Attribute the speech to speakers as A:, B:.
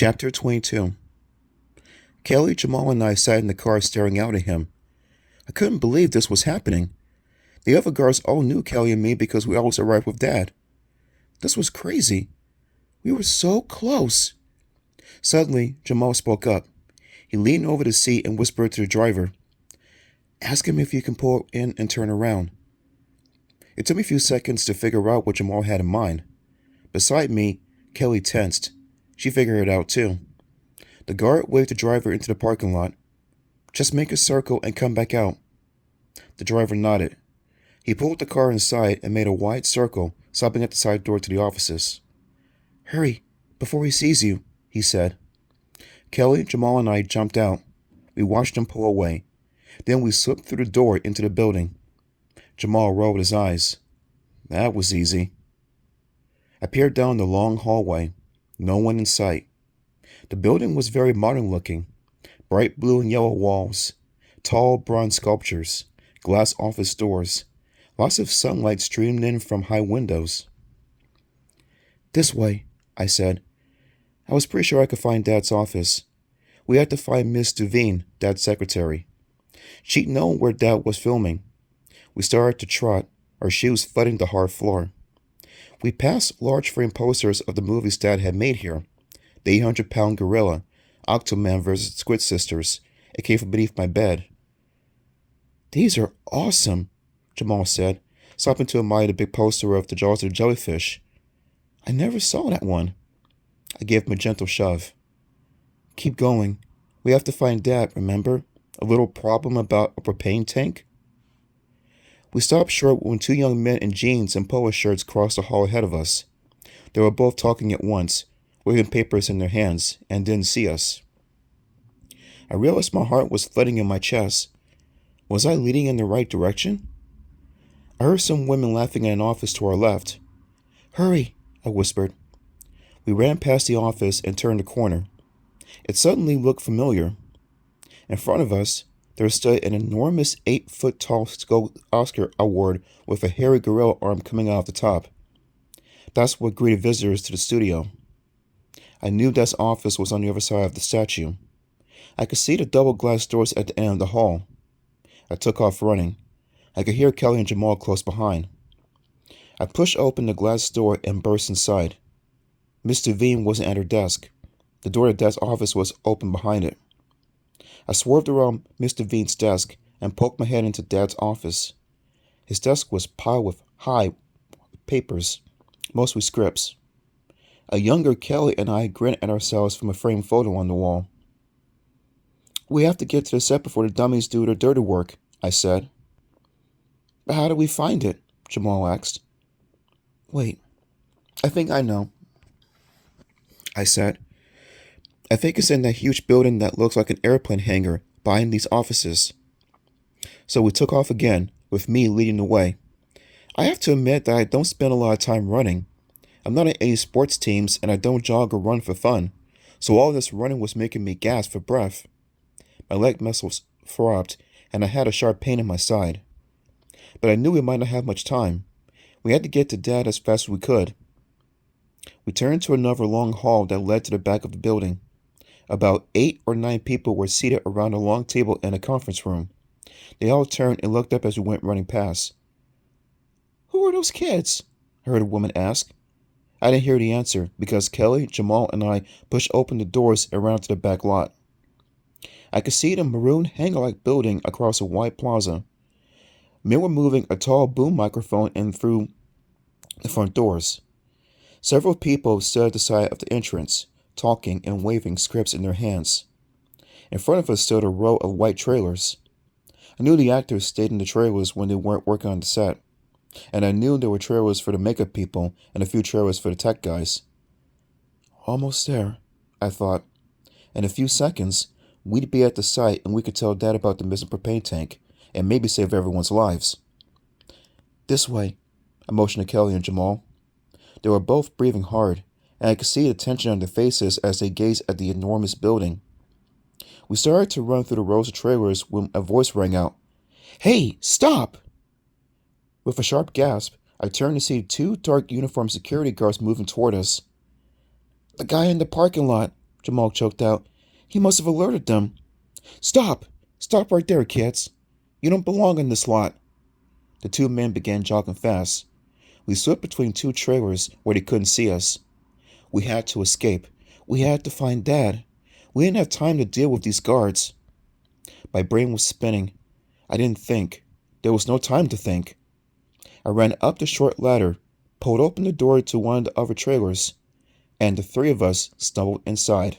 A: Chapter 22. Kelly, Jamal, and I sat in the car staring out at him. I couldn't believe this was happening. The other guards all knew Kelly and me because we always arrived with Dad. This was crazy. We were so close. Suddenly, Jamal spoke up. He leaned over the seat and whispered to the driver, "Ask him if you can pull in and turn around." It took me a few seconds to figure out what Jamal had in mind. Beside me, Kelly tensed. She figured it out too. The guard waved the driver into the parking lot. "Just make a circle and come back out." The driver nodded. He pulled the car inside and made a wide circle, stopping at the side door to the offices. "Hurry, before he sees you," he said. Kelly, Jamal, and I jumped out. We watched him pull away. Then we slipped through the door into the building. Jamal rolled his eyes. That was easy. I peered down the long hallway. No one in sight. The building was very modern looking. Bright blue and yellow walls. Tall bronze sculptures. Glass office doors. Lots of sunlight streamed in from high windows. "This way," I said. I was pretty sure I could find Dad's office. We had to find Miss Devine, Dad's secretary. She'd known where Dad was filming. We started to trot, our shoes thudding the hard floor. We passed large frame posters of the movies Dad had made here. The 800-pound gorilla, Octoman vs. Squid Sisters. It came from beneath my bed. "These are awesome," Jamal said, stopping to admire the big poster of the Jaws of the Jellyfish. "I never saw that one." I gave him a gentle shove. "Keep going. We have to find Dad, remember? A little problem about a propane tank?" We stopped short when two young men in jeans and polo shirts crossed the hall ahead of us. They were both talking at once, waving papers in their hands, and didn't see us. I realized my heart was thudding in my chest. Was I leading in the right direction? I heard some women laughing in an office to our left. "Hurry," I whispered. We ran past the office and turned the corner. It suddenly looked familiar. In front of us, there stood an enormous 8-foot-tall Oscar award with a hairy gorilla arm coming out of the top. That's what greeted visitors to the studio. I knew Dad's office was on the other side of the statue. I could see the double glass doors at the end of the hall. I took off running. I could hear Kelly and Jamal close behind. I pushed open the glass door and burst inside. Miss Devine wasn't at her desk. The door to Dad's office was open behind it. I swerved around Miss Devine's desk and poked my head into Dad's office. His desk was piled with high papers, mostly scripts. A younger Kelly and I grinned at ourselves from a framed photo on the wall. "We have to get to the set before the dummies do their dirty work," I said. "But how do we find it?" Jamal asked. "Wait, I think I know," I said. "I think it's in that huge building that looks like an airplane hangar behind these offices." So we took off again, with me leading the way. I have to admit that I don't spend a lot of time running. I'm not in any sports teams and I don't jog or run for fun, so all this running was making me gasp for breath. My leg muscles throbbed and I had a sharp pain in my side. But I knew we might not have much time. We had to get to Dad as fast as we could. We turned to another long hall that led to the back of the building. About 8 or 9 people were seated around a long table in a conference room. They all turned and looked up as we went running past. "Who are those kids?" I heard a woman ask. I didn't hear the answer because Kelly, Jamal, and I pushed open the doors and ran to the back lot. I could see the maroon hangar-like building across a wide plaza. Men were moving a tall boom microphone in through the front doors. Several people stood at the side of the entrance, talking and waving scripts in their hands. In front of us stood a row of white trailers. I knew the actors stayed in the trailers when they weren't working on the set, and I knew there were trailers for the makeup people and a few trailers for the tech guys. Almost there, I thought. In a few seconds, we'd be at the site and we could tell Dad about the missing propane tank and maybe save everyone's lives. "This way," I motioned to Kelly and Jamal. They were both breathing hard, and I could see the tension on their faces as they gazed at the enormous building. We started to run through the rows of trailers when a voice rang out. "Hey, stop!" With a sharp gasp, I turned to see 2 dark uniformed security guards moving toward us. "The guy in the parking lot," Jamal choked out. He must have alerted them. Stop! Stop right there, kids. You don't belong in this lot. The two men began jogging fast. We slipped between two trailers where they couldn't see us. We had to escape. We had to find Dad. We didn't have time to deal with these guards. My brain was spinning. I didn't think. There was no time to think. I ran up the short ladder, pulled open the door to one of the other trailers, and the three of us stumbled inside.